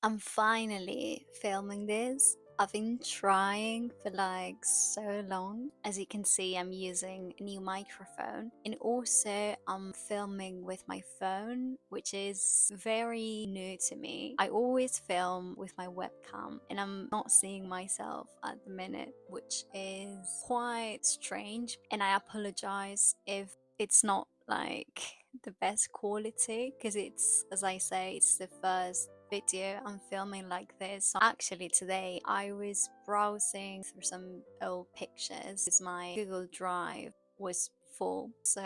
I'm finally filming this. I've been trying for like so long. As you can see, I'm using a new microphone, and also I'm filming with my phone, which is very new to me. I always film with my webcam, and I'm not seeing myself at the minute, which is quite strange. And I apologize if it's not like the best quality, because it's, as I say, it's the first video I'm filming like this. So actually today I was browsing through some old pictures because my Google Drive was full, so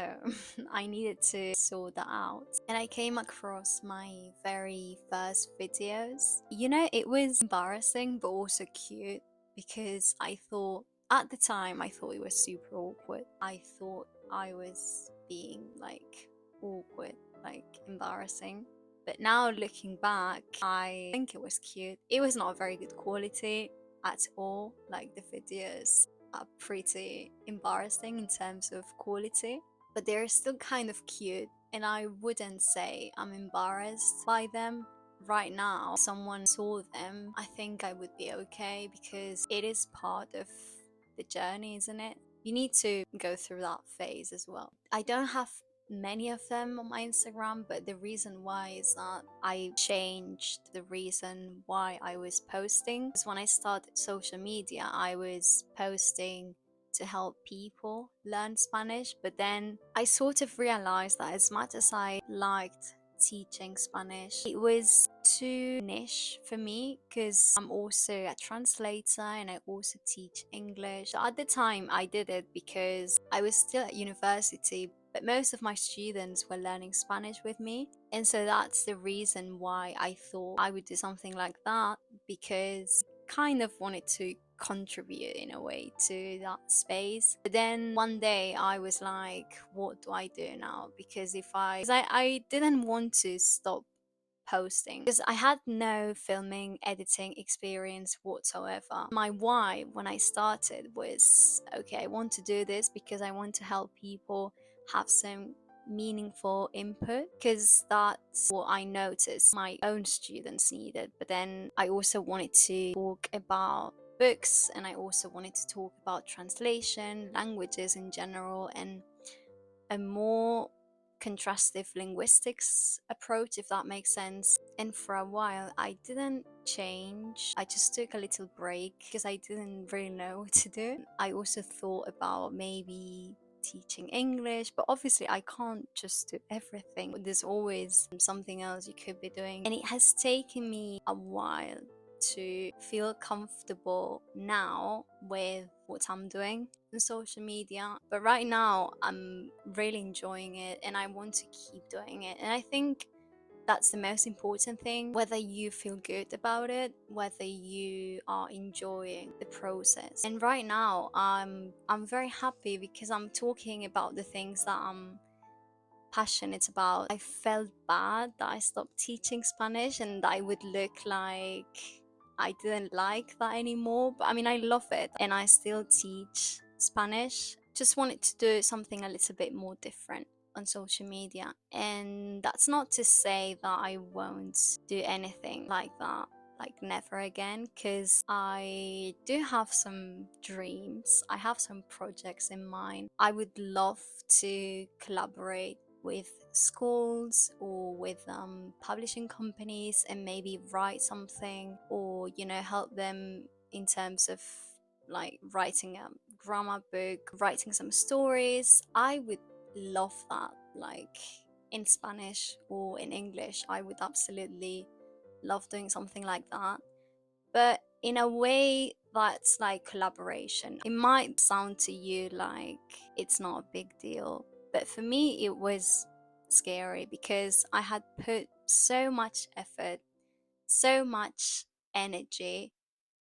I needed to sort that out, and I came across my very first videos. It was embarrassing but also cute, because I thought at the time I thought it was super awkward. I thought I was being like awkward, like embarrassing. But now looking back, I think it was cute. It was not very good quality at all. Like, the videos are pretty embarrassing in terms of quality, but they're still kind of cute, and I wouldn't say I'm embarrassed by them. Right now, if someone saw them, I think I would be okay, because it is part of the journey, isn't it? You need to go through that phase as well. I don't have many of them on my Instagram, but the reason why is that I changed the reason why I was posting. Because when I started social media, I was posting to help people learn Spanish, but then I sort of realized that as much as I liked teaching Spanish, it was too niche for me, because I'm also a translator and I also teach English. So at the time I did it because I was still at university, but most of my students were learning Spanish with me, and so that's the reason why I thought I would do something like that, because I kind of wanted to contribute in a way to that space. But then one day I was like, what do I do now? Because I didn't want to stop posting, because I had no filming editing experience whatsoever. My why when I started was, okay, I want to do this because I want to help people have some meaningful input, because that's what I noticed my own students needed. But then I also wanted to talk about books, and I also wanted to talk about translation, languages in general, and a more contrastive linguistics approach, if that makes sense. And for a while I didn't change. I just took a little break because I didn't really know what to do. I also thought about maybe teaching English, but obviously I can't just do everything. There's always something else you could be doing, and it has taken me a while to feel comfortable now with what I'm doing on social media. But right now I'm really enjoying it, and I want to keep doing it. And I think that's the most important thing, whether you feel good about it, whether you are enjoying the process. And right now I'm very happy because I'm talking about the things that I'm passionate about. I felt bad that I stopped teaching Spanish and I would look like I didn't like that anymore, but I mean, I love it and I still teach Spanish. Just wanted to do something a little bit more different on social media. And that's not to say that I won't do anything like that, like never again, because I do have some dreams. I have some projects in mind. I would love to collaborate with schools or with publishing companies and maybe write something, or help them in terms of like writing a grammar book, writing some stories. I would love that, like in Spanish or in English. I would absolutely love doing something like that, but in a way that's like collaboration. It might sound to you like it's not a big deal, but for me it was scary because I had put so much effort, so much energy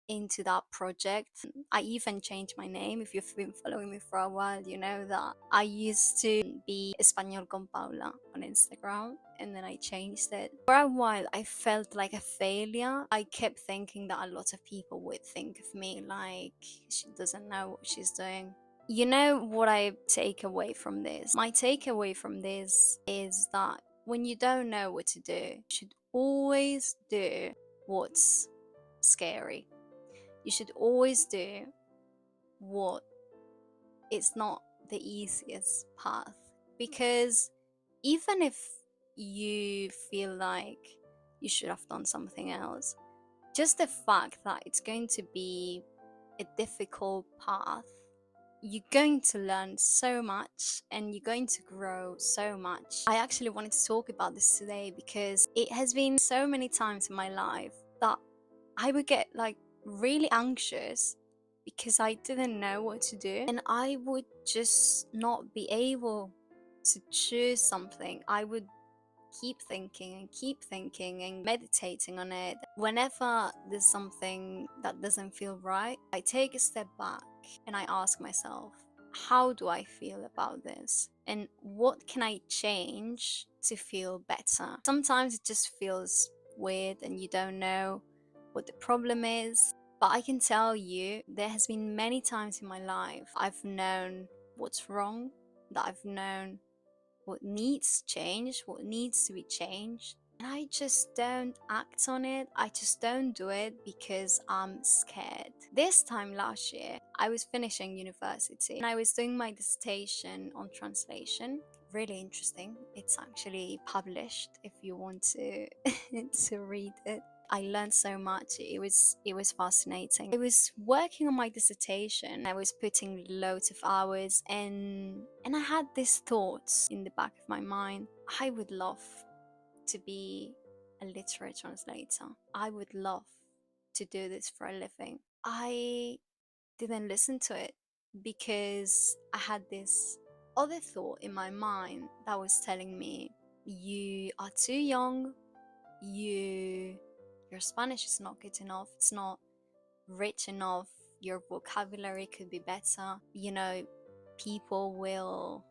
into that project. I even changed my name. If you've been following me for a while, you know that I used to be Español con Paula on Instagram, and then I changed it. For a while I felt like a failure. I kept thinking that a lot of people would think of me like she doesn't know what she's doing. You know what I take away from this? My takeaway from this is that when you don't know what to do, you should always do what's scary. You should always do what is not the easiest path, because even if you feel like you should have done something else, just the fact that it's going to be a difficult path, you're going to learn so much and you're going to grow so much. I actually wanted to talk about this today because it has been so many times in my life that I would get like really anxious because I didn't know what to do, and I would just not be able to choose something. I would keep thinking and meditating on it. Whenever there's something that doesn't feel right, I take a step back and I ask myself, how do I feel about this? And what can I change to feel better? Sometimes it just feels weird and you don't know what the problem is. But I can tell you, there has been many times in my life I've known what's wrong, that I've known what needs change, what needs to be changed. And I just don't act on it. I just don't do it because I'm scared. This time last year, I was finishing university and I was doing my dissertation on translation. Really interesting. It's actually published if you want to to read it. I learned so much. It was fascinating. I was working on my dissertation. I was putting loads of hours, and I had these thoughts in the back of my mind. I would love to be a literary translator. I would love to do this for a living. I didn't listen to it because I had this other thought in my mind that was telling me, you are too young, your Spanish is not good enough, it's not rich enough, your vocabulary could be better, people will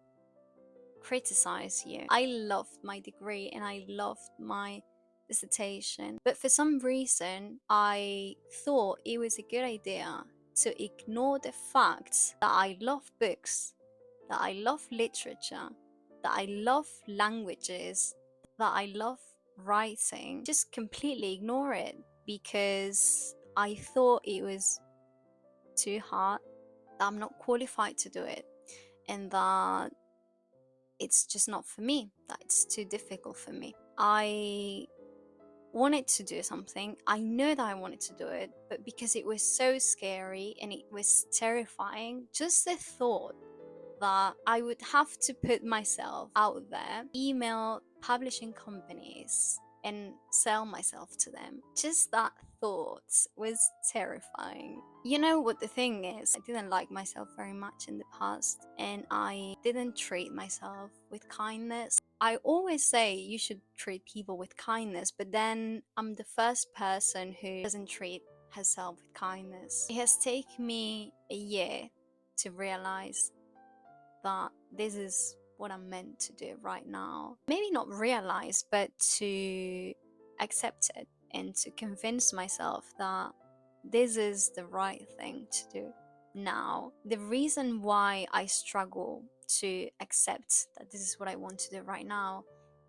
criticize you. I loved my degree and I loved my dissertation, but for some reason I thought it was a good idea to ignore the fact that I love books, that I love literature, that I love languages, that I love writing. Just completely ignore it because I thought it was too hard, that I'm not qualified to do it, and that it's just not for me, that it's too difficult for me. I wanted to do something. I know that I wanted to do it, but because it was so scary and it was terrifying, just the thought that I would have to put myself out there, email publishing companies, and sell myself to them. Just that thought was terrifying. You know what the thing is? I didn't like myself very much in the past, and I didn't treat myself with kindness. I always say you should treat people with kindness, but then I'm the first person who doesn't treat herself with kindness. It has taken me a year to realize that this is what I'm meant to do right now. Maybe not realize, but to accept it and to convince myself that this is the right thing to do now. The reason why I struggle to accept that this is what I want to do right now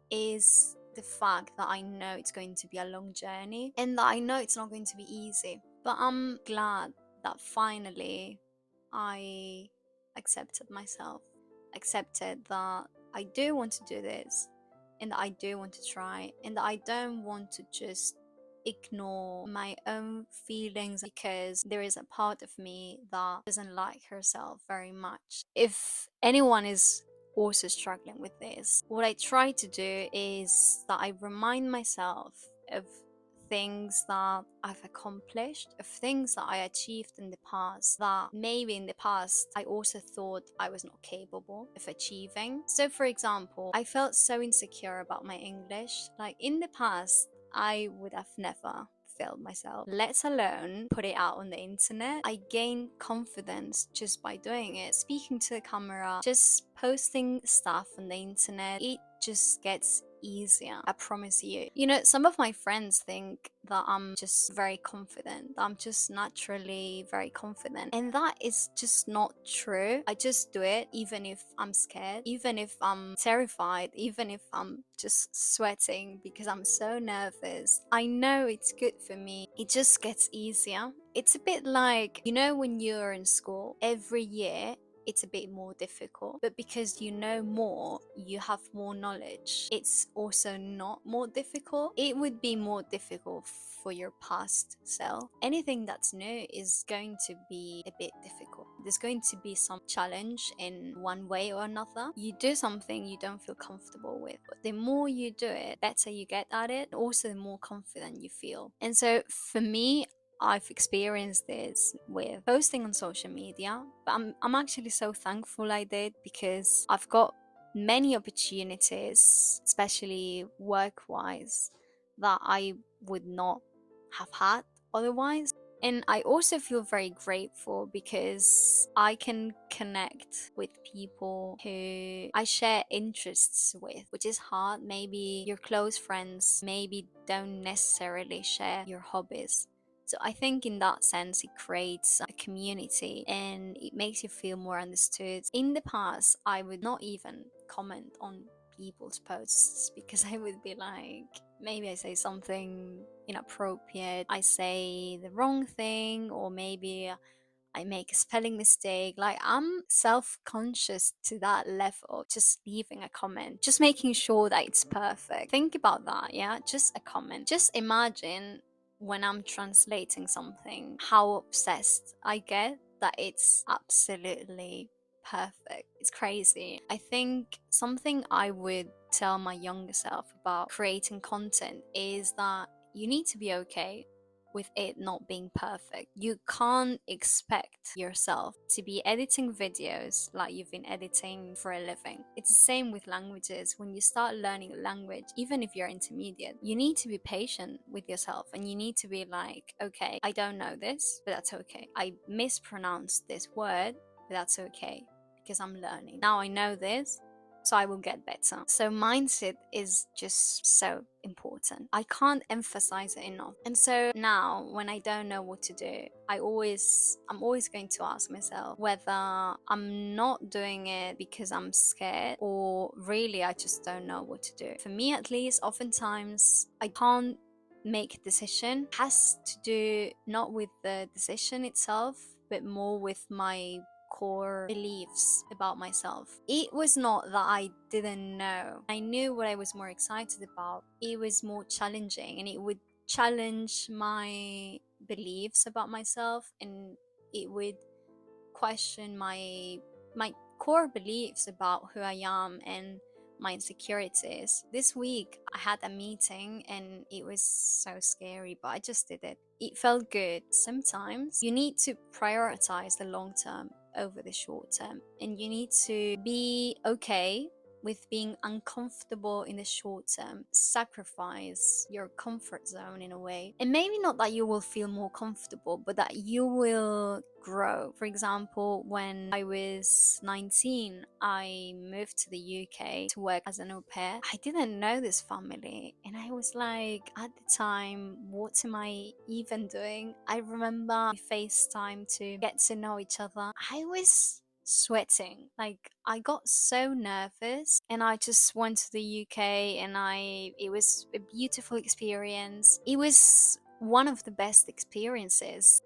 is the fact that I know it's going to be a long journey and that I know it's not going to be easy. But I'm glad that finally I accepted myself, accepted that I do want to do this and that I do want to try, and that I don't want to just ignore my own feelings because there is a part of me that doesn't like herself very much. If anyone is also struggling with this, what I try to do is that I remind myself of things that I've accomplished, of things that I achieved in the past that maybe in the past I also thought I was not capable of achieving. So for example, I felt so insecure about my English. Like in the past, I would have never failed myself, let alone put it out on the internet. I gained confidence just by doing it, speaking to the camera, just posting stuff on the internet. It just gets easier. I promise you. You know, some of my friends think that I'm just very confident. I'm just naturally very confident. And that is just not true. I just do it even if I'm scared, even if I'm terrified, even if I'm just sweating because I'm so nervous. I know it's good for me. It just gets easier. It's a bit like, you know, when you're in school, every year it's a bit more difficult, but because you know more, you have more knowledge, it's also not more difficult. It would be more difficult for your past self. Anything that's new is going to be a bit difficult. There's going to be some challenge in one way or another. You do something you don't feel comfortable with, but the more you do it, better you get at it, also the more confident you feel. And so for me, I've experienced this with posting on social media, but I'm actually so thankful I did, because I've got many opportunities, especially work-wise, that I would not have had otherwise. And I also feel very grateful because I can connect with people who I share interests with, which is hard. Maybe your close friends maybe don't necessarily share your hobbies. So I think in that sense, it creates a community and it makes you feel more understood. In the past, I would not even comment on people's posts because I would be like, maybe I say something inappropriate, I say the wrong thing, or maybe I make a spelling mistake. Like, I'm self-conscious to that level, just leaving a comment, just making sure that it's perfect. Think about that, yeah? Just a comment. Just imagine when I'm translating something, how obsessed I get that it's absolutely perfect. It's crazy. I think something I would tell my younger self about creating content is that you need to be okay with it not being perfect. You can't expect yourself to be editing videos like you've been editing for a living. It's the same with languages. When you start learning a language, even if you're intermediate, you need to be patient with yourself and you need to be like, okay, I don't know this, but that's okay. I mispronounced this word, but that's okay because I'm learning. Now I know this, so I will get better. So mindset is just so important. I can't emphasize it enough. And so now when I don't know what to do, I'm always going to ask myself whether I'm not doing it because I'm scared or really I just don't know what to do. For me at least, oftentimes I can't make a decision. It has to do not with the decision itself, but more with my core beliefs about myself. It was not that I didn't know. I knew what I was more excited about. It was more challenging and it would challenge my beliefs about myself, and it would question my core beliefs about who I am and my insecurities. This week I had a meeting and it was so scary, but I just did it. It felt good. Sometimes you need to prioritize the long term over the short term, and you need to be okay with being uncomfortable in the short term. Sacrifice your comfort zone in a way, and maybe not that you will feel more comfortable, but that you will grow. For example, when I was 19, I moved to the UK to work as an au pair. I didn't know this family and I was like, at the time, what am I even doing? I remember we FaceTime to get to know each other. I was sweating, like I got so nervous, and I just went to the UK and it was a beautiful experience. It was one of the best experiences.